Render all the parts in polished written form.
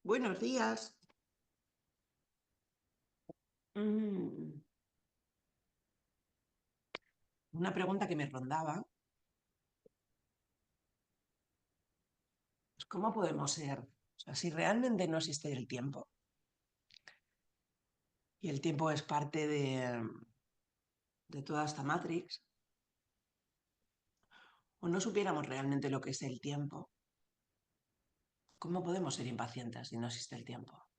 Buenos días. Mm, Una pregunta que me rondaba es cómo podemos ser, o sea, si realmente no existe el tiempo y el tiempo es parte de toda esta Matrix, o no supiéramos realmente lo que es el tiempo, ¿cómo podemos ser impacientes si no existe el tiempo?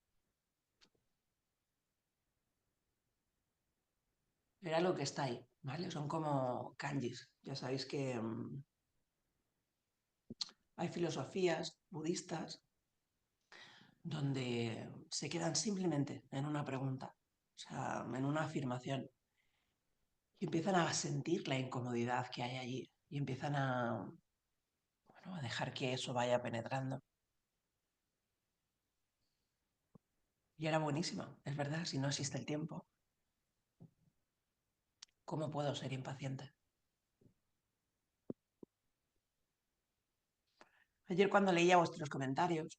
Era lo que está ahí, ¿vale? Son como kanjis. Ya sabéis que hay filosofías budistas donde se quedan simplemente en una pregunta, o sea, en una afirmación. Y empiezan a sentir la incomodidad que hay allí y empiezan bueno, a dejar que eso vaya penetrando. Y era buenísima, es verdad, si no existe el tiempo, ¿cómo puedo ser impaciente? Ayer cuando leía vuestros comentarios,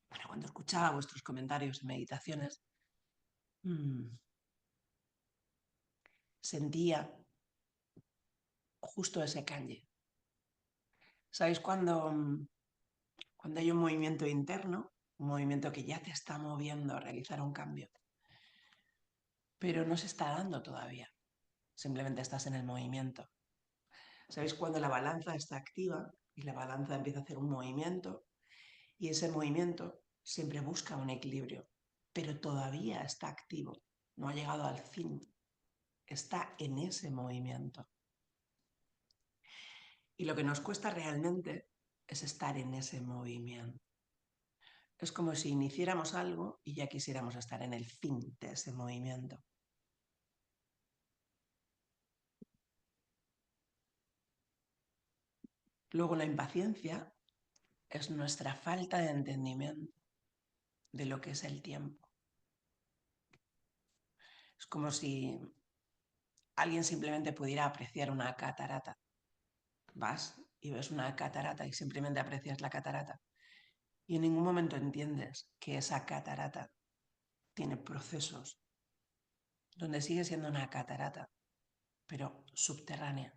bueno, cuando escuchaba vuestros comentarios en meditaciones, mmm, sentía justo ese kanji. ¿Sabéis cuando hay un movimiento interno, un movimiento que ya te está moviendo a realizar un cambio, pero no se está dando todavía? Simplemente estás en el movimiento. ¿Sabéis cuando la balanza está activa y la balanza empieza a hacer un movimiento y ese movimiento siempre busca un equilibrio, pero todavía está activo, no ha llegado al fin, está en ese movimiento? Y lo que nos cuesta realmente es estar en ese movimiento. Es como si iniciáramos algo y ya quisiéramos estar en el fin de ese movimiento. Luego la impaciencia es nuestra falta de entendimiento de lo que es el tiempo. Es como si alguien simplemente pudiera apreciar una catarata. Vas y ves una catarata y simplemente aprecias la catarata. Y en ningún momento entiendes que esa catarata tiene procesos, donde sigue siendo una catarata, pero subterránea.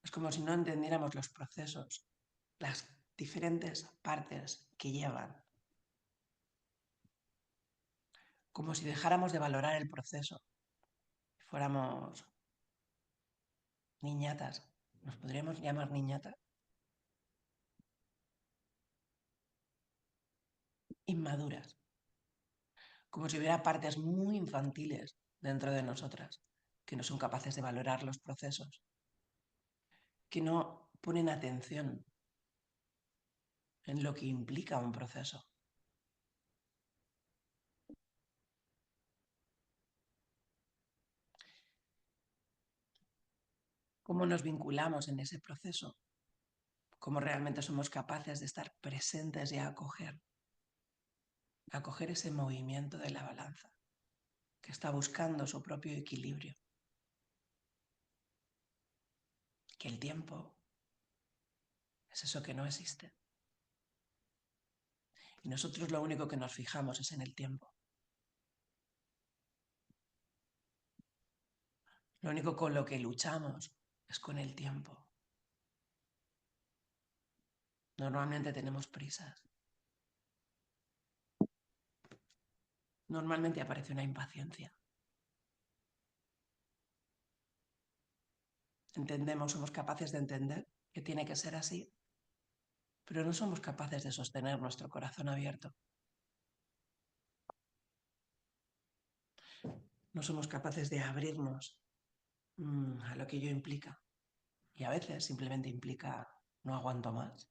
Es como si no entendiéramos los procesos, las diferentes partes que llevan. Como si dejáramos de valorar el proceso. Fuéramos niñatas. ¿Nos podríamos llamar niñatas? Inmaduras. Como si hubiera partes muy infantiles dentro de nosotras, que no son capaces de valorar los procesos, que no ponen atención en lo que implica un proceso. Cómo nos vinculamos en ese proceso, cómo realmente somos capaces de estar presentes y acoger ese movimiento de la balanza, que está buscando su propio equilibrio, que el tiempo es eso que no existe. Y nosotros lo único que nos fijamos es en el tiempo. Lo único con lo que luchamos es con el tiempo. Normalmente tenemos prisas. Normalmente aparece una impaciencia. Entendemos, somos capaces de entender que tiene que ser así, pero no somos capaces de sostener nuestro corazón abierto. No somos capaces de abrirnos a lo que ello implica. Y a veces simplemente implica no aguanto más.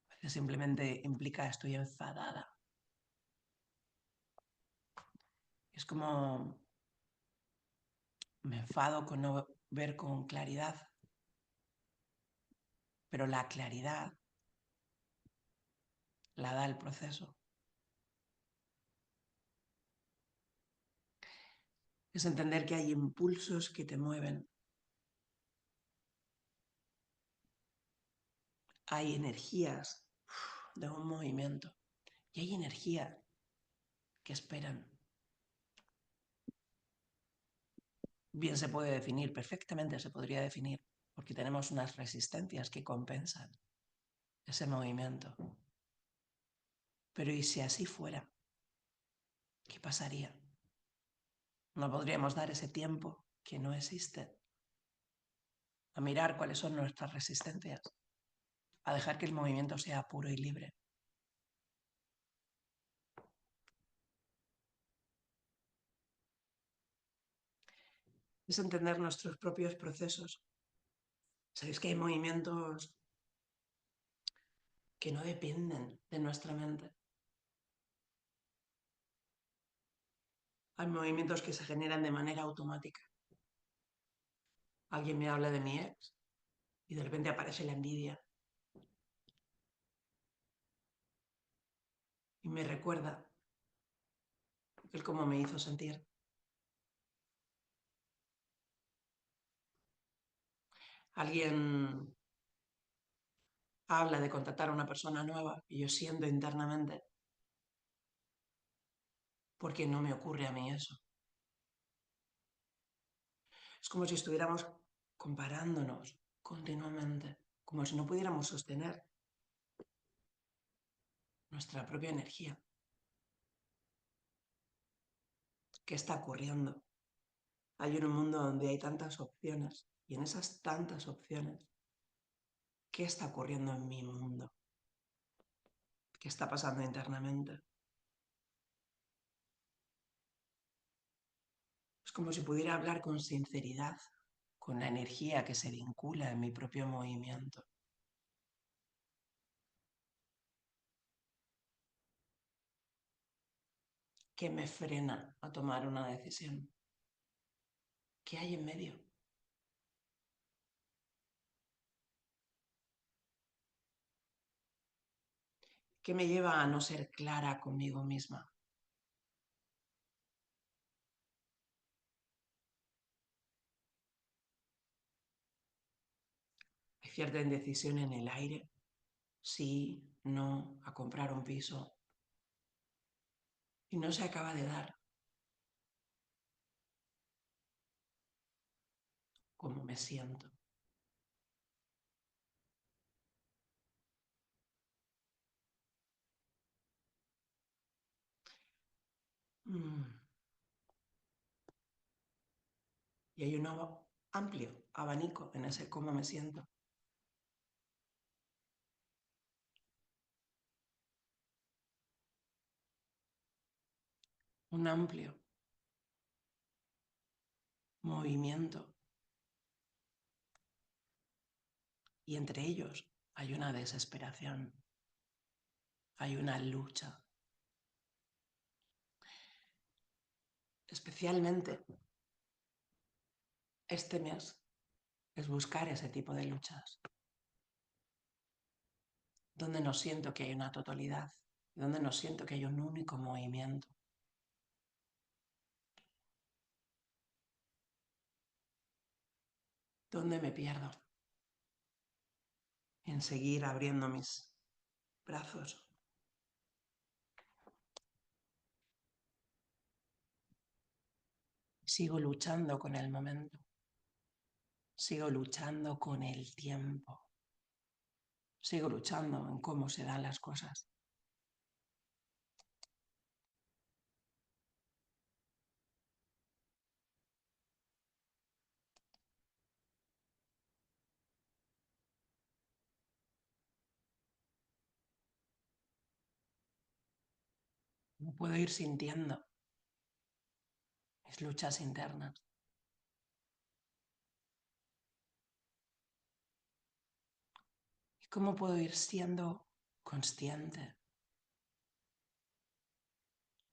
A veces simplemente implica estoy enfadada. Es como me enfado con no ver con claridad, pero la claridad la da el proceso. Es entender que hay impulsos que te mueven, hay energías de un movimiento y hay energías que esperan. Bien se puede definir, perfectamente se podría definir, porque tenemos unas resistencias que compensan ese movimiento. Pero ¿y si así fuera? ¿Qué pasaría? No podríamos dar ese tiempo que no existe a mirar cuáles son nuestras resistencias, a dejar que el movimiento sea puro y libre. Es entender nuestros propios procesos. Sabéis que hay movimientos que no dependen de nuestra mente. Hay movimientos que se generan de manera automática. Alguien me habla de mi ex y de repente aparece la envidia y me recuerda el cómo me hizo sentir. Alguien habla de contactar a una persona nueva y yo siento internamente, ¿por qué no me ocurre a mí eso? Es como si estuviéramos comparándonos continuamente, como si no pudiéramos sostener nuestra propia energía. ¿Qué está ocurriendo? Hay un mundo donde hay tantas opciones y en esas tantas opciones, ¿qué está ocurriendo en mi mundo? ¿Qué está pasando internamente? Es como si pudiera hablar con sinceridad, con la energía que se vincula en mi propio movimiento. ¿Qué me frena a tomar una decisión? ¿Qué hay en medio? ¿Qué me lleva a no ser clara conmigo misma? Hay cierta indecisión en el aire, sí, no, a comprar un piso, y no se acaba de dar como me siento. Mm. Y hay un amplio abanico en ese cómo me siento. Un amplio movimiento. Y entre ellos hay una desesperación, hay una lucha. Especialmente este mes es buscar ese tipo de luchas, donde no siento que hay una totalidad, donde no siento que hay un único movimiento, donde me pierdo en seguir abriendo mis brazos. Sigo luchando con el momento, sigo luchando con el tiempo, sigo luchando en cómo se dan las cosas. No puedo ir sintiendo mis luchas internas. ¿Y cómo puedo ir siendo consciente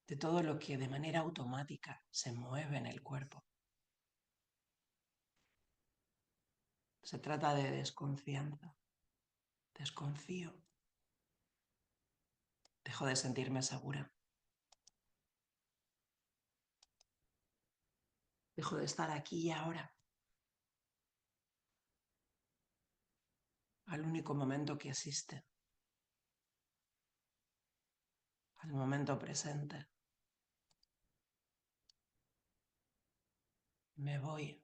de todo lo que de manera automática se mueve en el cuerpo? Se trata de desconfianza. Desconfío. Dejo de sentirme segura. Dejo de estar aquí y ahora. al único momento que existe, al momento presente. Me voy.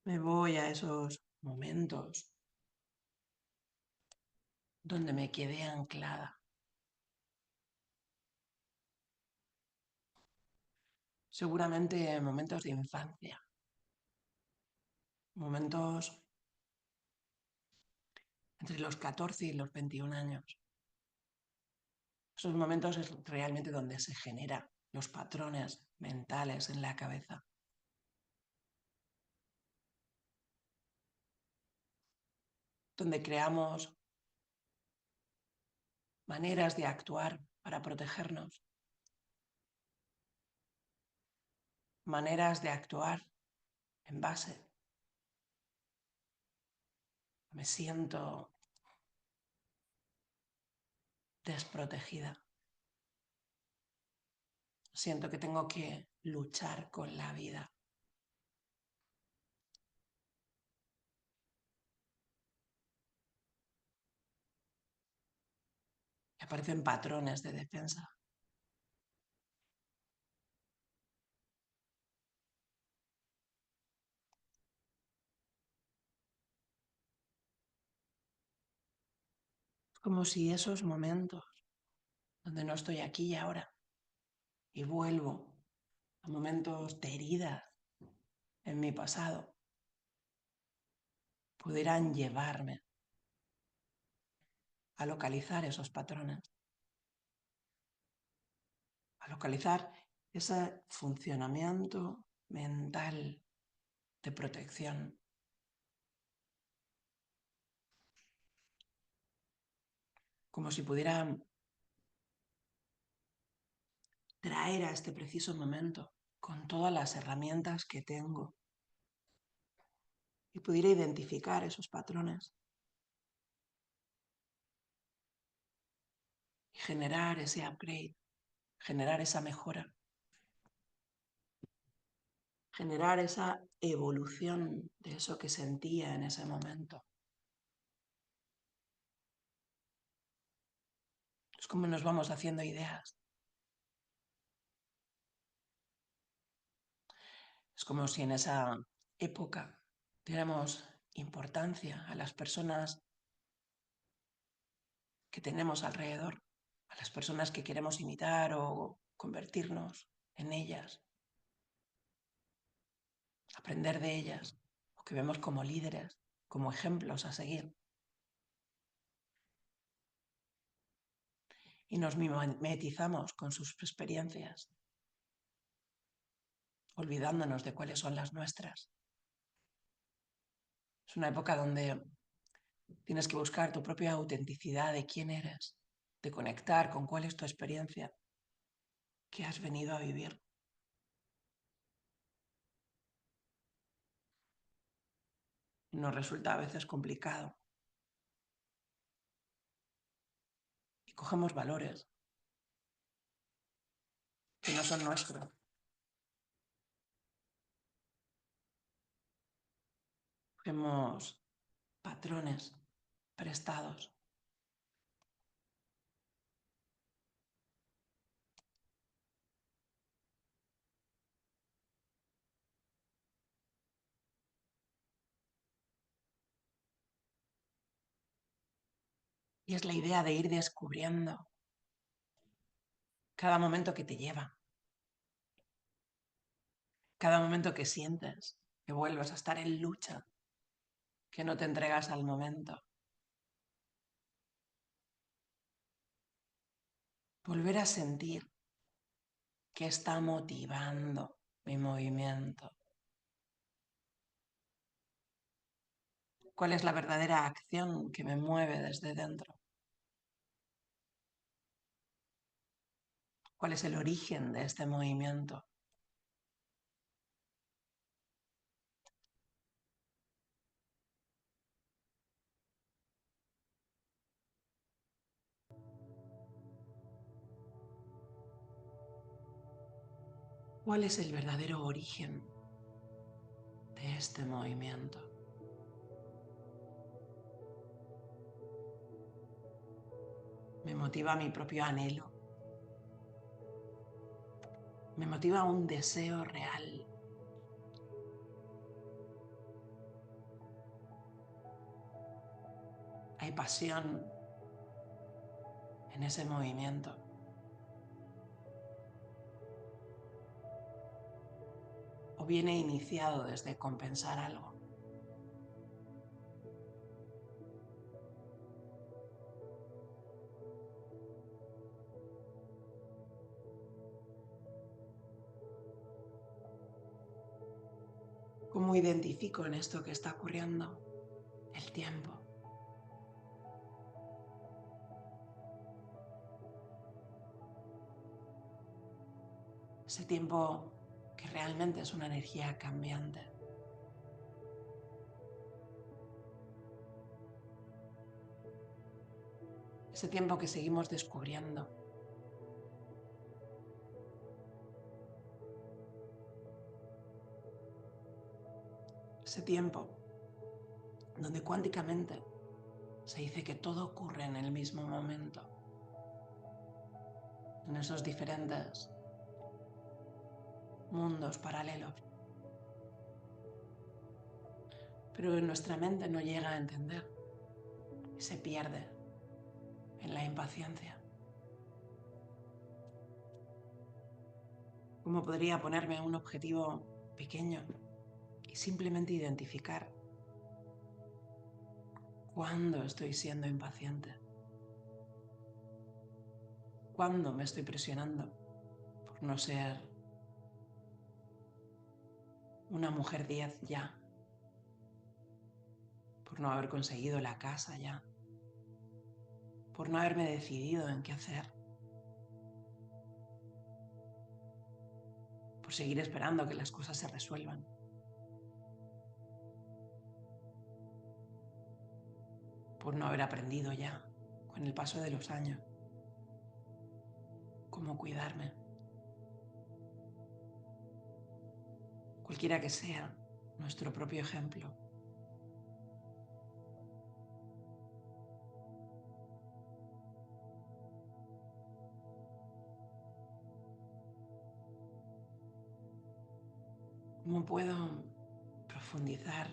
Me voy a esos momentos donde me quedé anclada. Seguramente momentos de infancia, momentos entre los 14 y los 21 años. Esos momentos es realmente donde se generan los patrones mentales en la cabeza, donde creamos maneras de actuar para protegernos, maneras de actuar en base. Me siento desprotegida. Siento que tengo que luchar con la vida. Y aparecen patrones de defensa. Es como si esos momentos donde no estoy aquí y ahora y vuelvo a momentos de herida en mi pasado pudieran llevarme a localizar esos patrones, a localizar ese funcionamiento mental de protección, como si pudiera traer a este preciso momento con todas las herramientas que tengo y pudiera identificar esos patrones y generar ese upgrade, generar esa mejora, generar esa evolución de eso que sentía en ese momento. Es como nos vamos haciendo ideas. Es como si en esa época diéramos importancia a las personas que tenemos alrededor, a las personas que queremos imitar o convertirnos en ellas, aprender de ellas, o que vemos como líderes, como ejemplos a seguir. Y nos mimetizamos con sus experiencias, olvidándonos de cuáles son las nuestras. Es una época donde tienes que buscar tu propia autenticidad de quién eres, de conectar con cuál es tu experiencia que has venido a vivir. Nos resulta a veces complicado y cogemos valores que no son nuestros. Cogemos patrones prestados. Y es la idea de ir descubriendo cada momento que te lleva, cada momento que sientes que vuelves a estar en lucha, que no te entregas al momento. Volver a sentir que está motivando mi movimiento. ¿Cuál es la verdadera acción que me mueve desde dentro? ¿Cuál es el origen de este movimiento? ¿Cuál es el verdadero origen? de este movimiento. Me motiva mi propio anhelo. Me motiva un deseo real. Hay pasión en ese movimiento. O viene iniciado desde compensar algo. ¿Cómo identifico en esto que está ocurriendo? El tiempo. Ese tiempo que realmente es una energía cambiante. Ese tiempo que seguimos descubriendo. Ese tiempo donde cuánticamente se dice que todo ocurre en el mismo momento, en esos diferentes mundos paralelos. Pero nuestra mente no llega a entender y se pierde en la impaciencia. ¿Cómo podría ponerme un objetivo pequeño y simplemente identificar cuándo estoy siendo impaciente? ¿Cuándo me estoy presionando por no ser una mujer 10 ya? Por no haber conseguido la casa ya, por no haberme decidido en qué hacer, por seguir esperando que las cosas se resuelvan, por no haber aprendido ya, con el paso de los años, cómo cuidarme. Cualquiera que sea nuestro propio ejemplo. ¿Cómo puedo profundizar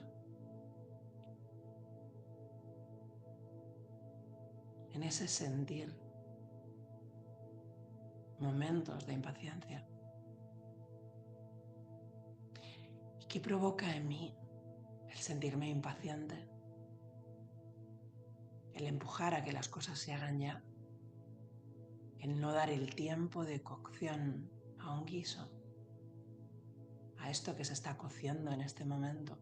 en ese sentir momentos de impaciencia? ¿Y qué provoca en mí el sentirme impaciente? El empujar a que las cosas se hagan ya. El no dar el tiempo de cocción a un guiso, a esto que se está cociendo en este momento.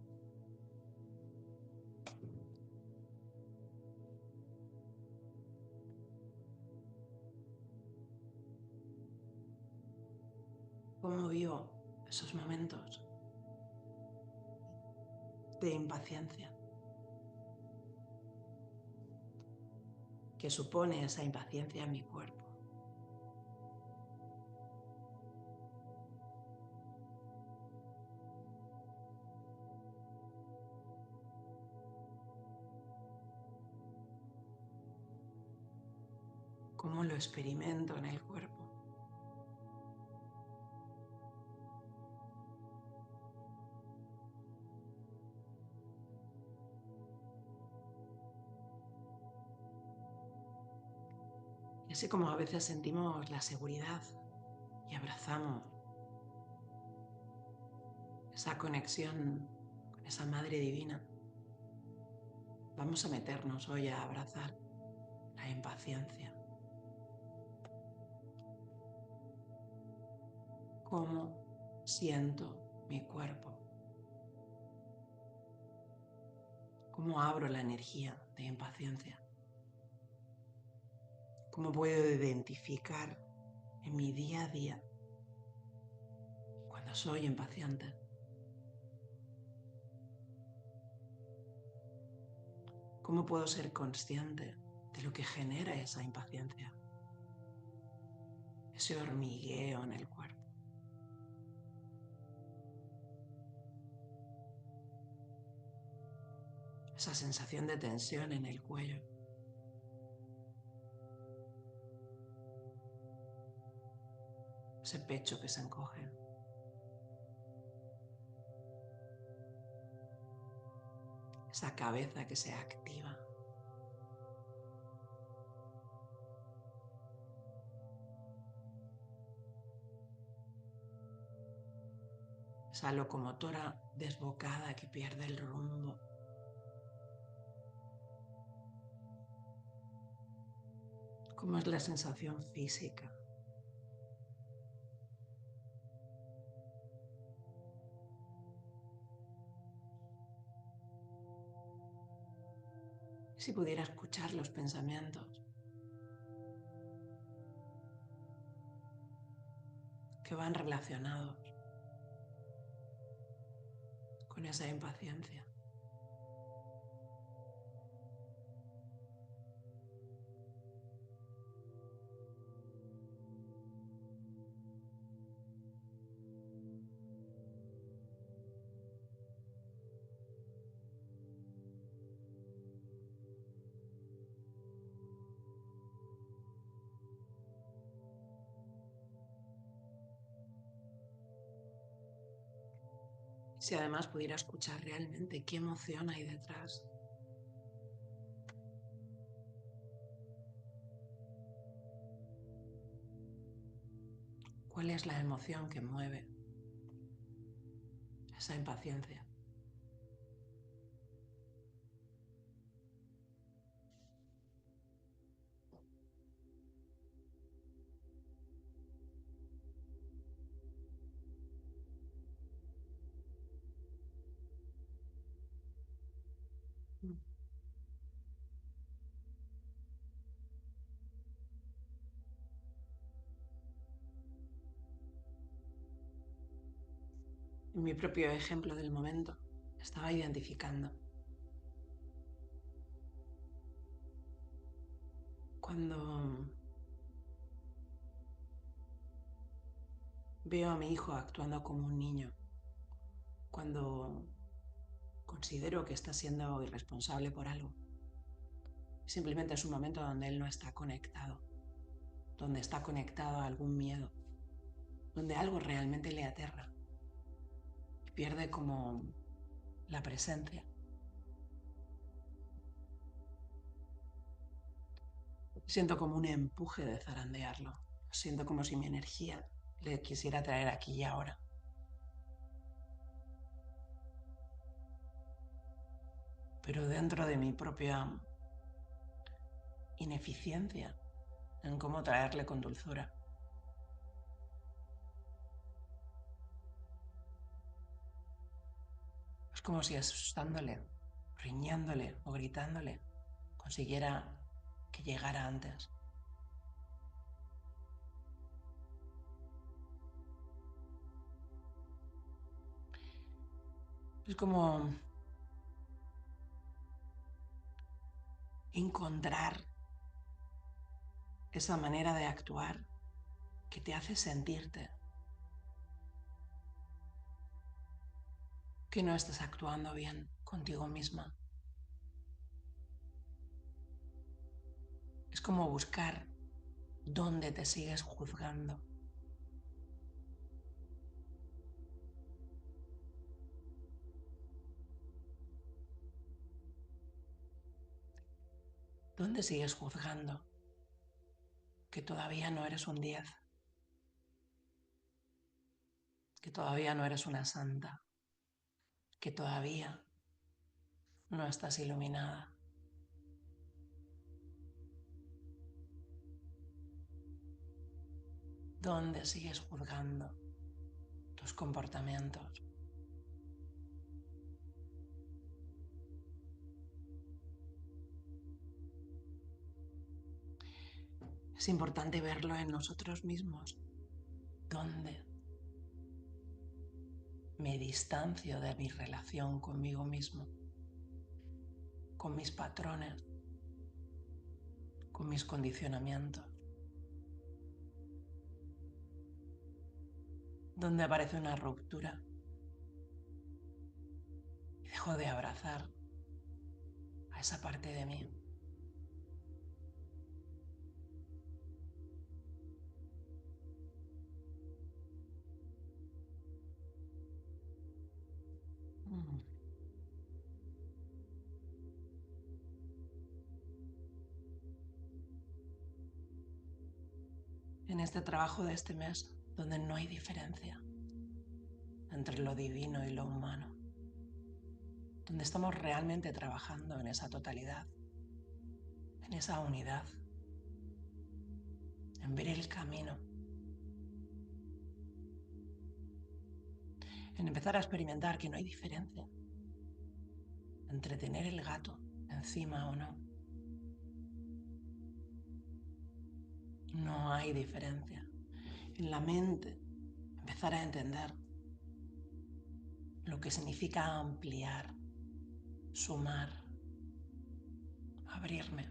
¿Cómo vivo esos momentos de impaciencia? ¿Qué supone esa impaciencia en mi cuerpo? ¿Cómo lo experimento en el cuerpo? Y así como a veces sentimos la seguridad y abrazamos esa conexión con esa Madre Divina, vamos a meternos hoy a abrazar la impaciencia. ¿Cómo siento mi cuerpo? ¿Cómo abro la energía de impaciencia? ¿Cómo puedo identificar en mi día a día cuando soy impaciente? ¿Cómo puedo ser consciente de lo que genera esa impaciencia? Ese hormigueo en el cuerpo. esa sensación de tensión en el cuello. Ese pecho que se encoge. Esa cabeza que se activa. Esa locomotora desbocada que pierde el rumbo. ¿Cómo es la sensación física? Si pudiera escuchar los pensamientos que van relacionados con esa impaciencia. Si además pudiera escuchar realmente qué emoción hay detrás. ¿Cuál es la emoción que mueve esa impaciencia? En mi propio ejemplo del momento, estaba identificando. Cuando veo a mi hijo actuando como un niño, cuando considero que está siendo irresponsable por algo, simplemente es un momento donde él no está conectado, donde está conectado a algún miedo, donde algo realmente le aterra y pierde como la presencia. Siento como un empuje de zarandearlo. Siento como si mi energía le quisiera traer aquí y ahora. Pero dentro de mi propia ineficiencia en cómo traerle con dulzura. Es como si asustándole, riñéndole o gritándole consiguiera que llegara antes. Es como encontrar esa manera de actuar que te hace sentirte que no estás actuando bien contigo misma. Es como buscar dónde te sigues juzgando. ¿Dónde sigues juzgando que todavía no eres un 10, que todavía no eres una santa, que todavía no estás iluminada? ¿Dónde sigues juzgando tus comportamientos? Es importante verlo en nosotros mismos. ¿Dónde me distancio de mi relación conmigo mismo, con mis patrones, con mis condicionamientos? ¿Dónde aparece una ruptura y dejo de abrazar esa parte de mí. Mm. En este trabajo de este mes, donde no hay diferencia entre lo divino y lo humano, donde estamos realmente trabajando en esa totalidad, en esa unidad, en ver el camino, en empezar a experimentar que no hay diferencia entre tener el gato encima o no. No hay diferencia. En la mente, empezar a entender lo que significa ampliar, sumar, abrirme.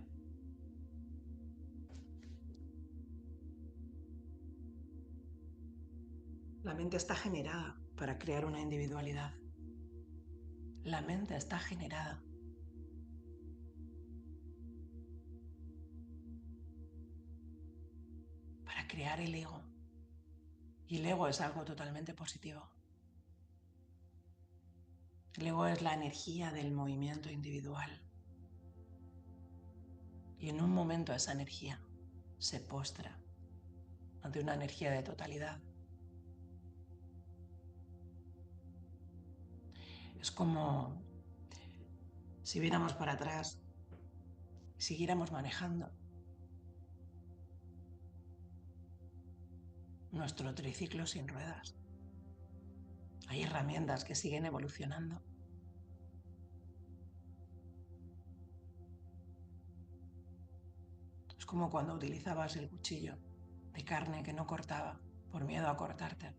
La mente está generada para crear una individualidad. La mente está generada para crear el ego. Y el ego es algo totalmente positivo. El ego es la energía del movimiento individual. Y en un momento esa energía se postra ante una energía de totalidad. Es como si viéramos para atrás, siguiéramos manejando nuestro triciclo sin ruedas. Hay herramientas que siguen evolucionando. Es como cuando utilizabas el cuchillo de carne que no cortaba por miedo a cortarte.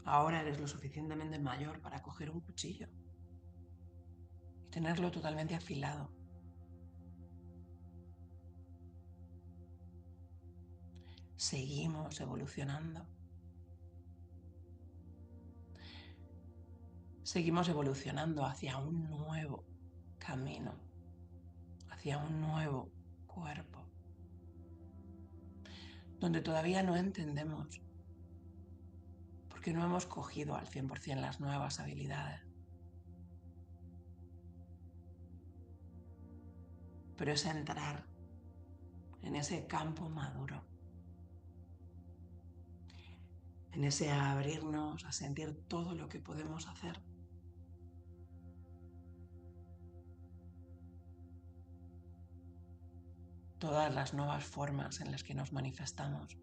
Ahora eres lo suficientemente mayor para coger un cuchillo y tenerlo totalmente afilado. Seguimos evolucionando. Seguimos evolucionando hacia un nuevo camino, hacia un nuevo cuerpo, donde todavía no entendemos porque no hemos cogido al 100% las nuevas habilidades. Pero es entrar en ese campo maduro, en ese abrirnos a sentir todo lo que podemos hacer. Todas las nuevas formas en las que nos manifestamos,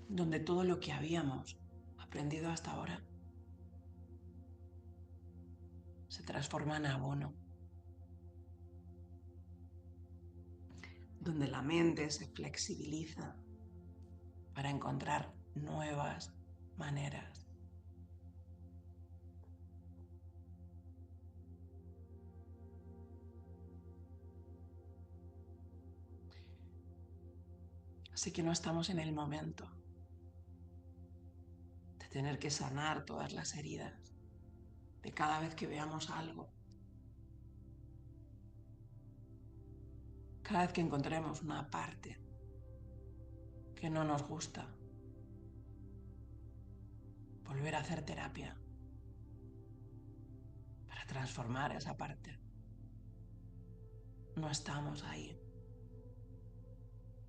donde todo lo que habíamos aprendido hasta ahora se transforma en abono, donde la mente se flexibiliza para encontrar nuevas maneras. Así que no estamos en el momento de tener que sanar todas las heridas de cada vez que veamos algo. Cada vez que encontremos una parte que no nos gusta, volver a hacer terapia para transformar esa parte. No estamos ahí.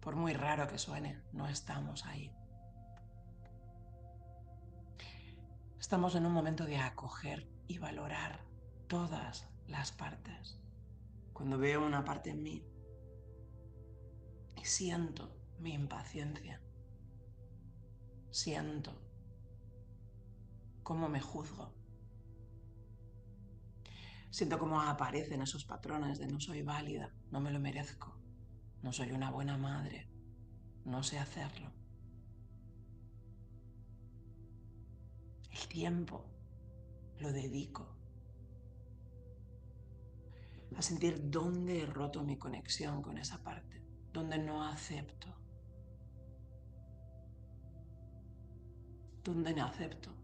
Por muy raro que suene, no estamos ahí. Estamos en un momento de acoger y valorar todas las partes. Cuando veo una parte en mí y siento mi impaciencia, siento cómo me juzgo, siento cómo aparecen esos patrones de no soy válida, no me lo merezco, no soy una buena madre, no sé hacerlo. El tiempo lo dedico a sentir dónde he roto mi conexión con esa parte, dónde no acepto, dónde no acepto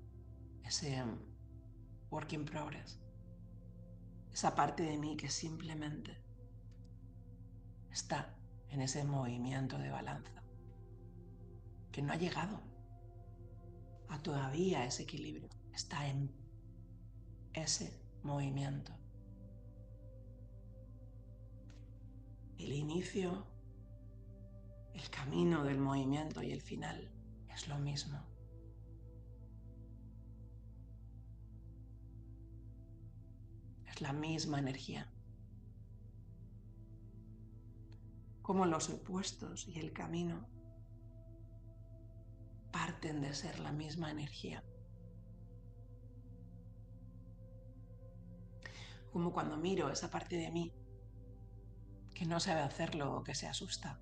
ese work in progress, esa parte de mí que simplemente está en ese movimiento de balanza, que no ha llegado a todavía ese equilibrio, está en ese movimiento. El inicio, el camino del movimiento y el final es lo mismo. Es la misma energía. Como los opuestos y el camino parten de ser la misma energía. Como cuando miro esa parte de mí que no sabe hacerlo o que se asusta.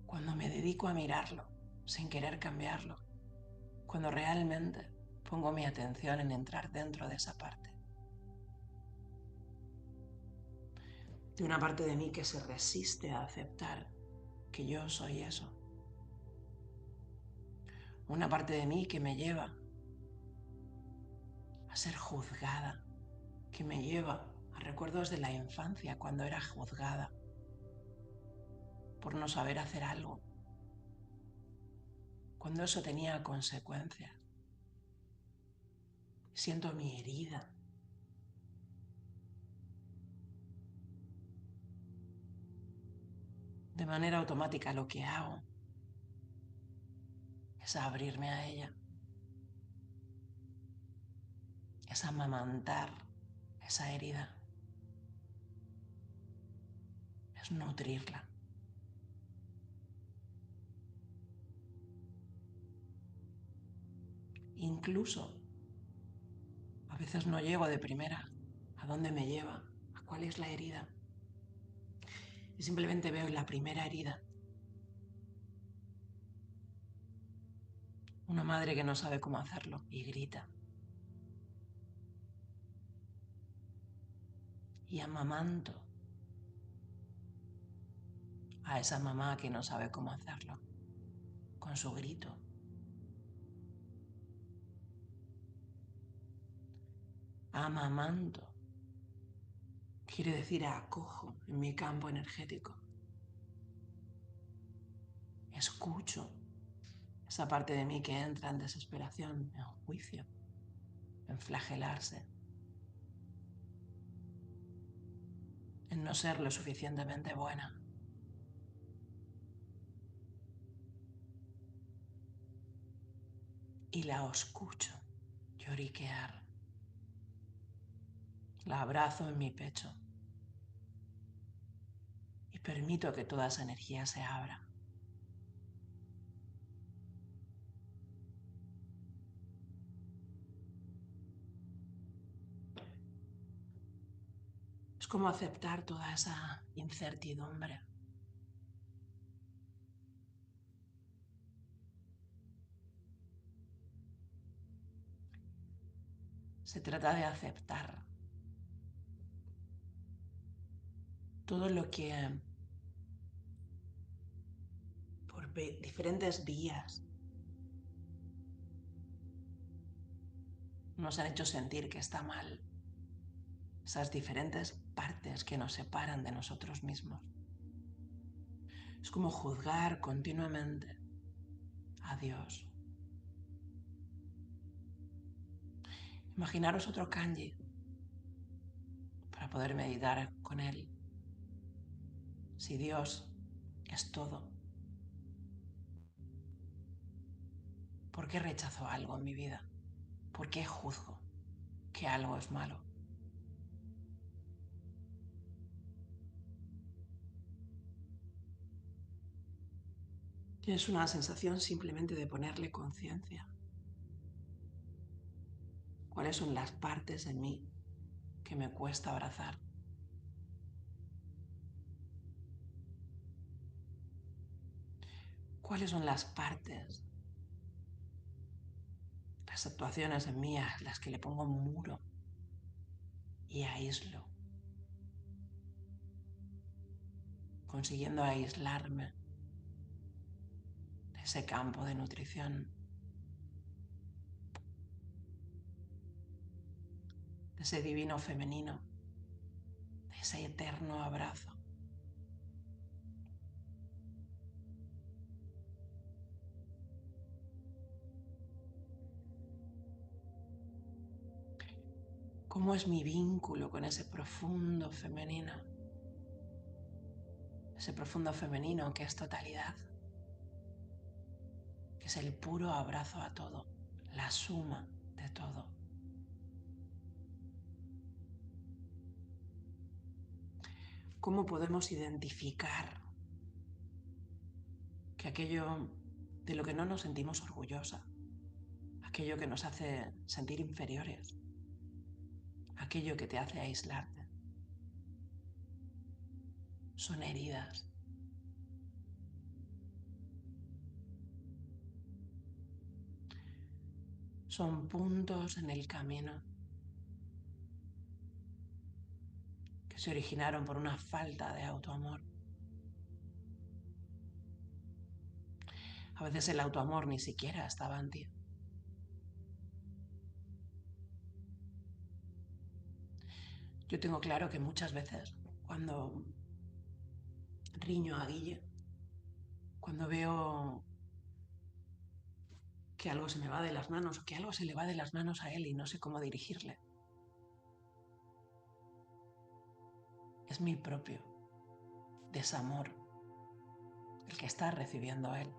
Cuando me dedico a mirarlo sin querer cambiarlo. Cuando realmente pongo mi atención en entrar dentro de esa parte. De una parte de mí que se resiste a aceptar que yo soy eso. Una parte de mí que me lleva a ser juzgada, que me lleva a recuerdos de la infancia cuando era juzgada por no saber hacer algo, cuando eso tenía consecuencias. Siento mi herida. De manera automática lo que hago es abrirme a ella, es amamantar esa herida, es nutrirla. Incluso a veces no llego de primera a dónde me lleva, a cuál es la herida. Y simplemente veo en la primera herida una madre que no sabe cómo hacerlo y grita. Y amamanto a esa mamá que no sabe cómo hacerlo con su grito. Amamanto quiere decir acojo en mi campo energético. Escucho esa parte de mí que entra en desesperación, en juicio, en flagelarse, en no ser lo suficientemente buena. Y la escucho lloriquear. La abrazo en mi pecho y permito que toda esa energía se abra. Es como aceptar toda esa incertidumbre. Se trata de aceptar todo lo que por diferentes vías nos han hecho sentir que está mal. Esas diferentes partes que nos separan de nosotros mismos. Es como juzgar continuamente a Dios. Imaginaros otro kanji para poder meditar con él. Si Dios es todo, ¿por qué rechazo algo en mi vida? ¿Por qué juzgo que algo es malo? Tienes una sensación simplemente de ponerle conciencia. ¿Cuáles son las partes en mí que me cuesta abrazar? ¿Cuáles son las partes, las actuaciones en mí a las que le pongo un muro y aíslo? Consiguiendo aislarme ese campo de nutrición, de ese divino femenino, de ese eterno abrazo. ¿Cómo es mi vínculo con ese profundo femenino? Ese profundo femenino que es totalidad, que es el puro abrazo a todo, la suma de todo. ¿Cómo podemos identificar que aquello de lo que no nos sentimos orgullosa, aquello que nos hace sentir inferiores, aquello que te hace aislarte, son heridas? Son puntos en el camino que se originaron por una falta de autoamor. A veces el autoamor ni siquiera estaba en ti. Yo tengo claro que muchas veces cuando riño a Guille, cuando veo que algo se me va de las manos o que algo se le va de las manos a él y no sé cómo dirigirle, es mi propio desamor el que está recibiendo él.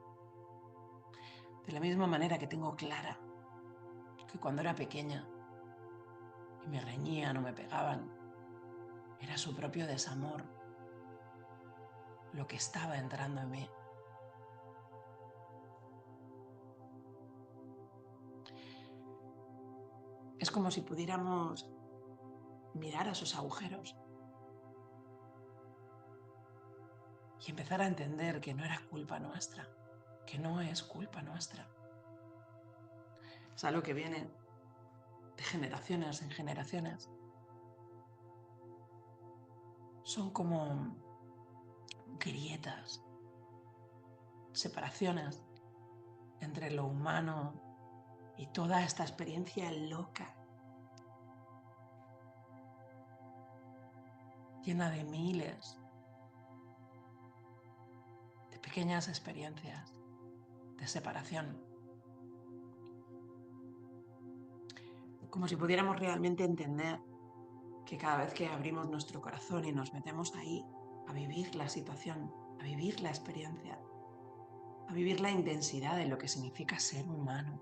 De la misma manera que tengo clara que cuando era pequeña y me reñían o me pegaban, era su propio desamor lo que estaba entrando en mí. Es como si pudiéramos mirar a esos agujeros y empezar a entender que no era culpa nuestra, que no es culpa nuestra. Es algo que viene de generaciones en generaciones. Son como grietas, separaciones entre lo humano y toda esta experiencia loca, llena de miles de pequeñas experiencias de separación. Como si pudiéramos realmente entender que cada vez que abrimos nuestro corazón y nos metemos ahí a vivir la situación, a vivir la experiencia, a vivir la intensidad de lo que significa ser humano,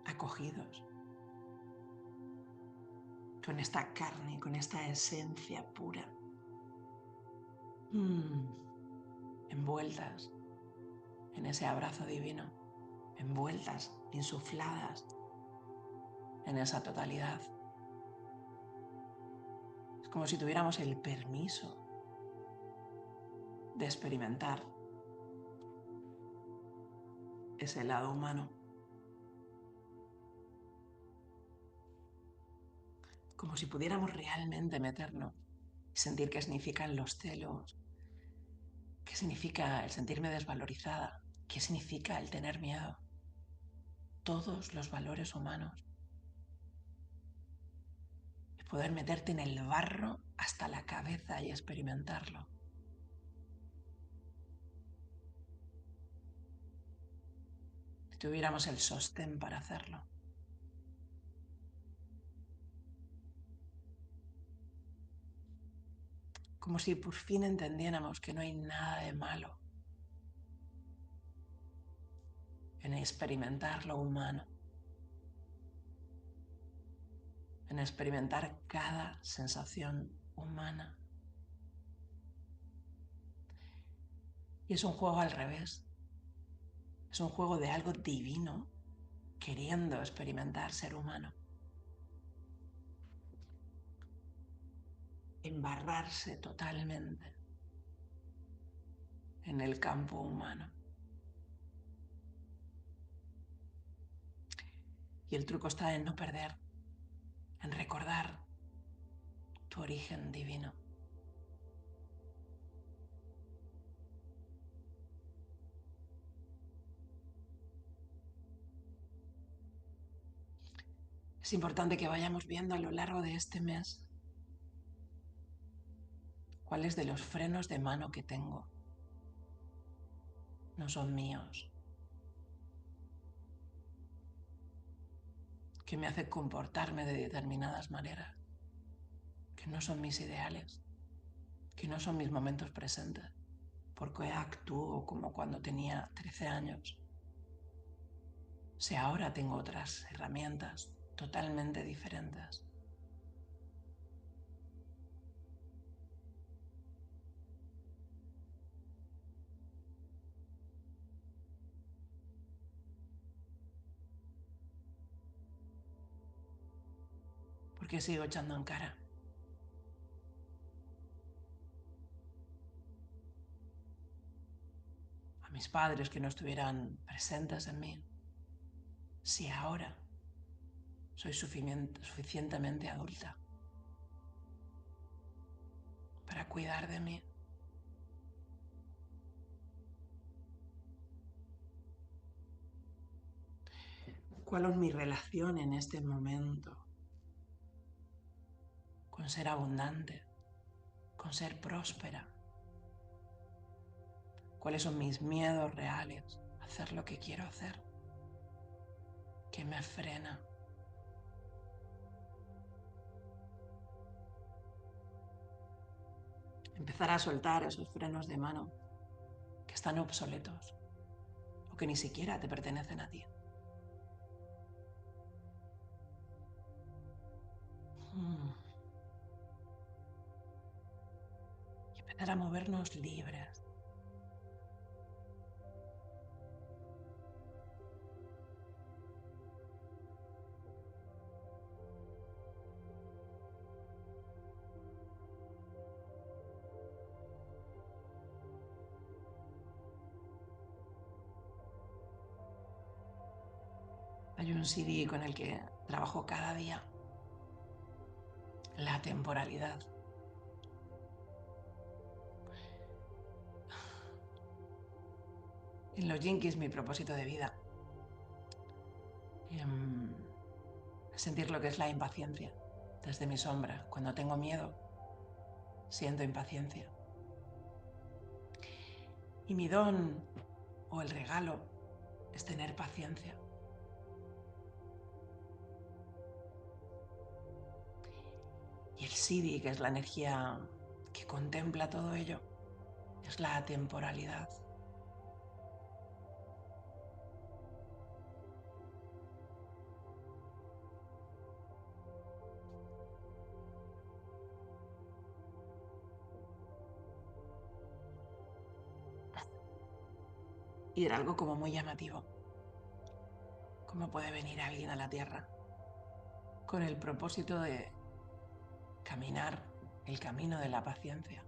acogidos con esta carne, con esta esencia pura, envueltas en ese abrazo divino, envueltas, insufladas en esa totalidad. Es como si tuviéramos el permiso de experimentar ese lado humano. Como si pudiéramos realmente meternos y sentir qué significan los celos, qué significa el sentirme desvalorizada, qué significa el tener miedo. Todos los valores humanos. Y poder meterte en el barro hasta la cabeza y experimentarlo. Si tuviéramos el sostén para hacerlo. Como si por fin entendiéramos que no hay nada de malo en experimentar lo humano, en experimentar cada sensación humana. Y es un juego al revés. Es un juego de algo divino queriendo experimentar ser humano. Embarrarse totalmente en el campo humano. Y el truco está en no perder, en recordar tu origen divino. Es importante que vayamos viendo a lo largo de este mes cuáles de los frenos de mano que tengo no son míos, que me hacen comportarme de determinadas maneras, que no son mis ideales, que no son mis momentos presentes, porque actúo como cuando tenía 13 años. Si ahora tengo otras herramientas totalmente diferentes. ¿Por qué sigo echando en cara a mis padres que no estuvieran presentes en mí? Si ahora soy suficientemente adulta para cuidar de mí. ¿Cuál es mi relación en este momento con ser abundante, con ser próspera? ¿Cuáles son mis miedos reales a hacer lo que quiero hacer? ¿Qué me frena? Empezar a soltar esos frenos de mano que están obsoletos o que ni siquiera te pertenecen a ti. Y empezar a movernos libres. Hay un CD con el que trabajo cada día. La temporalidad. En los Jinkies mi propósito de vida. Sentir lo que es la impaciencia desde mi sombra. Cuando tengo miedo, siento impaciencia. Y mi don o el regalo es tener paciencia. Y el Siddhi, que es la energía que contempla todo ello, es la atemporalidad. Y era algo como muy llamativo. ¿Cómo puede venir alguien a la Tierra con el propósito de caminar el camino de la paciencia?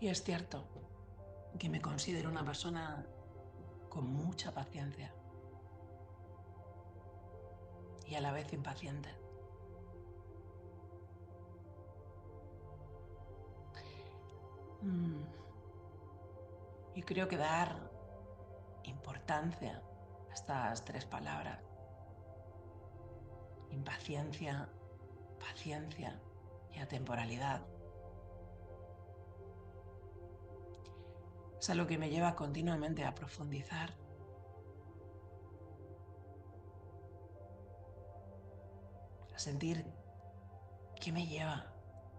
Y es cierto que me considero una persona con mucha paciencia y a la vez impaciente. Y creo que dar importancia a estas tres palabras, impaciencia, paciencia y atemporalidad, es algo que me lleva continuamente a profundizar, a sentir qué me lleva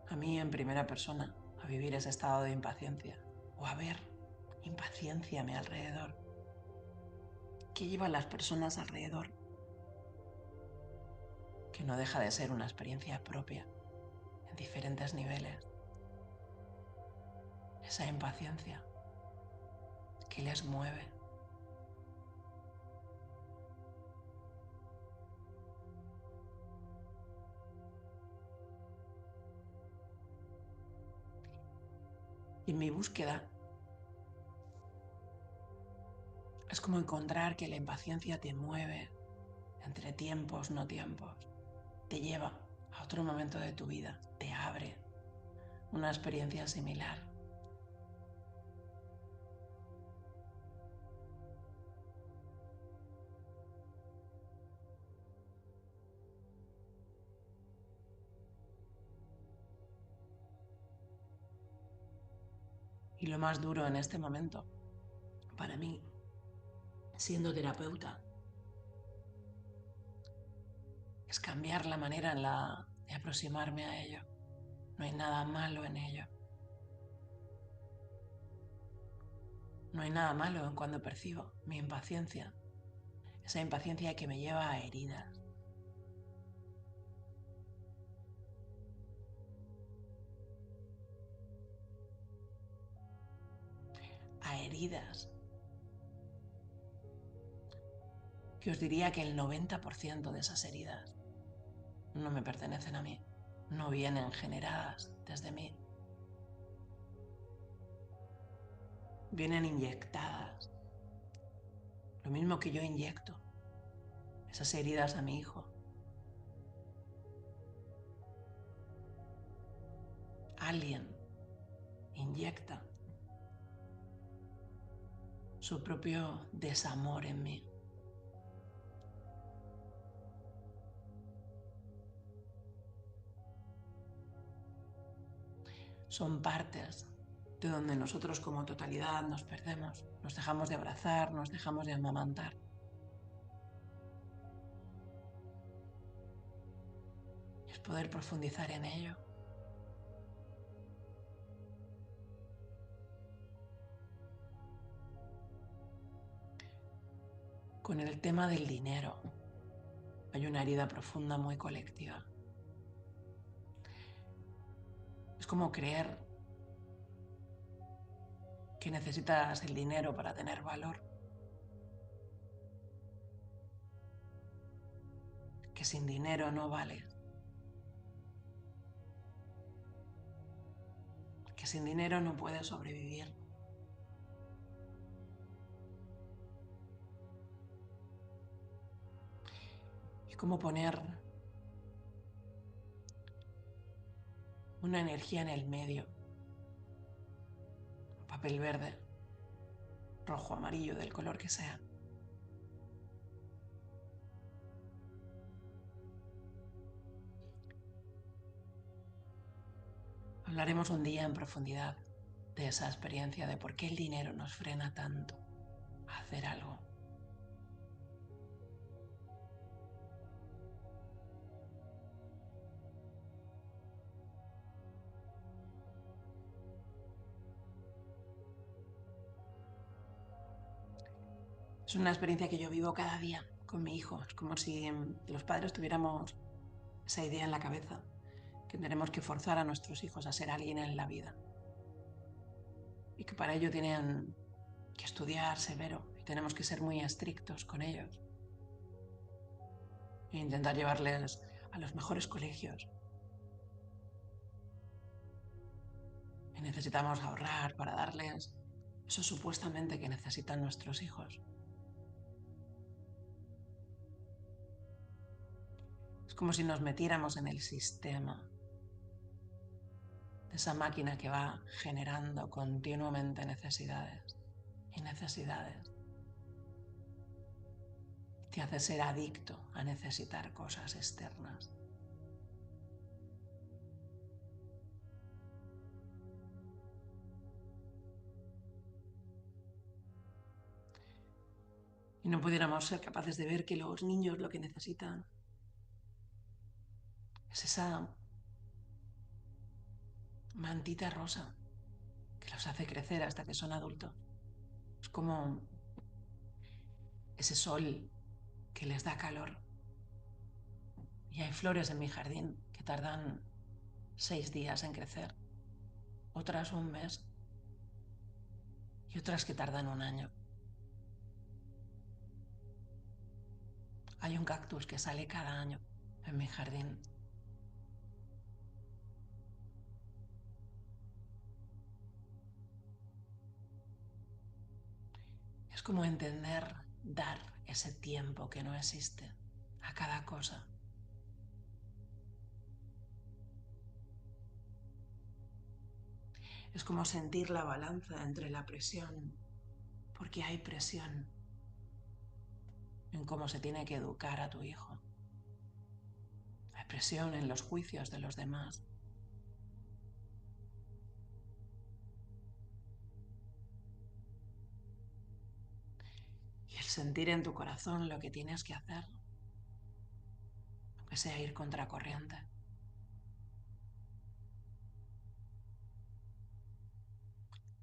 a mí en primera persona a vivir ese estado de impaciencia o a ver impaciencia a mi alrededor. ¿Qué lleva a las personas alrededor? Que no deja de ser una experiencia propia en diferentes niveles. Esa impaciencia que les mueve. Y en mi búsqueda es como encontrar que la impaciencia te mueve entre tiempos, no tiempos. Te lleva a a otro momento de tu vida te abre una experiencia similar. Y lo más duro en este momento, para mí, siendo terapeuta, es cambiar la manera de aproximarme a ello. No hay nada malo en ello. No hay nada malo en cuando percibo mi impaciencia, esa impaciencia que me lleva a heridas. A heridas que os diría que el 90% de esas heridas no me pertenecen a mí, no vienen generadas desde mí, vienen inyectadas, lo mismo que yo inyecto esas heridas a mi hijo. Alguien inyecta su propio desamor en mí. Son partes de donde nosotros como totalidad nos perdemos, nos dejamos de abrazar, nos dejamos de amamantar. Es poder profundizar en ello. Con el tema del dinero hay una herida profunda muy colectiva. Es como creer que necesitas el dinero para tener valor, que sin dinero no vales, que sin dinero no puedes sobrevivir. Es como poner una energía en el medio, papel verde, rojo, amarillo, del color que sea. Hablaremos un día en profundidad de esa experiencia, de por qué el dinero nos frena tanto a hacer algo. Es una experiencia que yo vivo cada día con mi hijo. Es como si los padres tuviéramos esa idea en la cabeza, que tenemos que forzar a nuestros hijos a ser alguien en la vida. Y que para ello tienen que estudiar severo y tenemos que ser muy estrictos con ellos. E intentar llevarles a los mejores colegios. Y necesitamos ahorrar para darles eso supuestamente que necesitan nuestros hijos. Es como si nos metiéramos en el sistema de esa máquina que va generando continuamente necesidades y necesidades. Te hace ser adicto a necesitar cosas externas. Y no pudiéramos ser capaces de ver que los niños lo que necesitan es esa mantita rosa que los hace crecer hasta que son adultos. Es como ese sol que les da calor. Y hay flores en mi jardín que tardan 6 días en crecer, otras un mes y otras que tardan un año. Hay un cactus que sale cada año en mi jardín. Es como entender, dar ese tiempo que no existe a cada cosa. Es como sentir la balanza entre la presión, porque hay presión en cómo se tiene que educar a tu hijo. Hay presión en los juicios de los demás. Y el sentir en tu corazón lo que tienes que hacer, aunque sea ir contracorriente.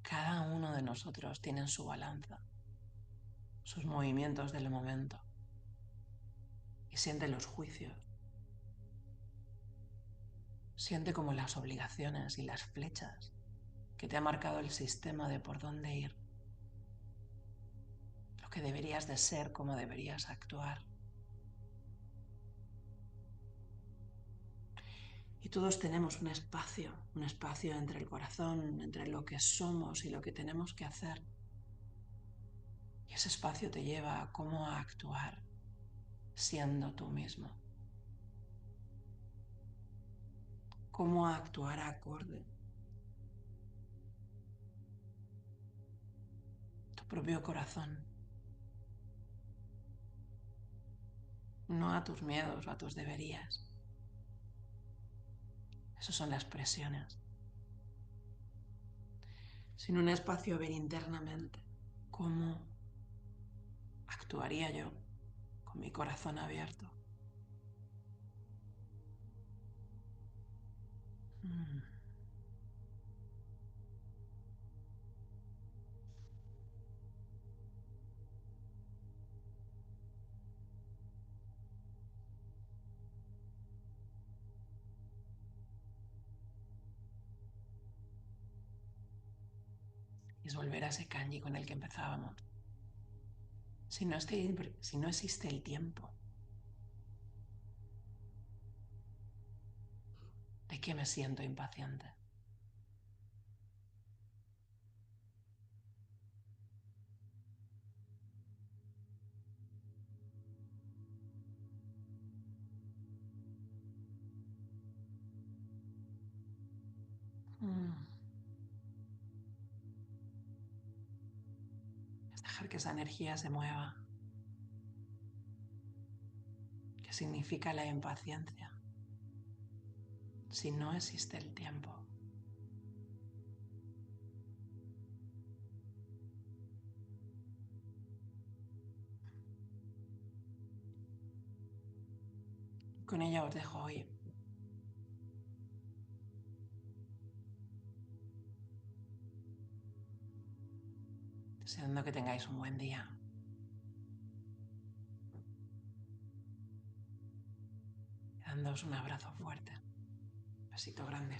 Cada uno de nosotros tiene su balanza, sus movimientos del momento. Y siente los juicios. Siente como las obligaciones y las flechas que te ha marcado el sistema de por dónde ir. Lo que deberías de ser, cómo deberías actuar. Y todos tenemos un espacio entre el corazón, entre lo que somos y lo que tenemos que hacer. Y ese espacio te lleva a cómo actuar siendo tú mismo. Cómo actuar acorde. Tu propio corazón. No a tus miedos o a tus deberías. Esas son las presiones. Sin un espacio a ver internamente cómo actuaría yo con mi corazón abierto. Y es volver a ese kanji con el que empezábamos. Si no existe el tiempo, ¿de qué me siento impaciente? Es dejar que esa energía se mueva. ¿Qué significa la impaciencia? Si no existe el tiempo. Con ella os dejo hoy. Deseando que tengáis un buen día. Dándoos un abrazo fuerte. Besito grande.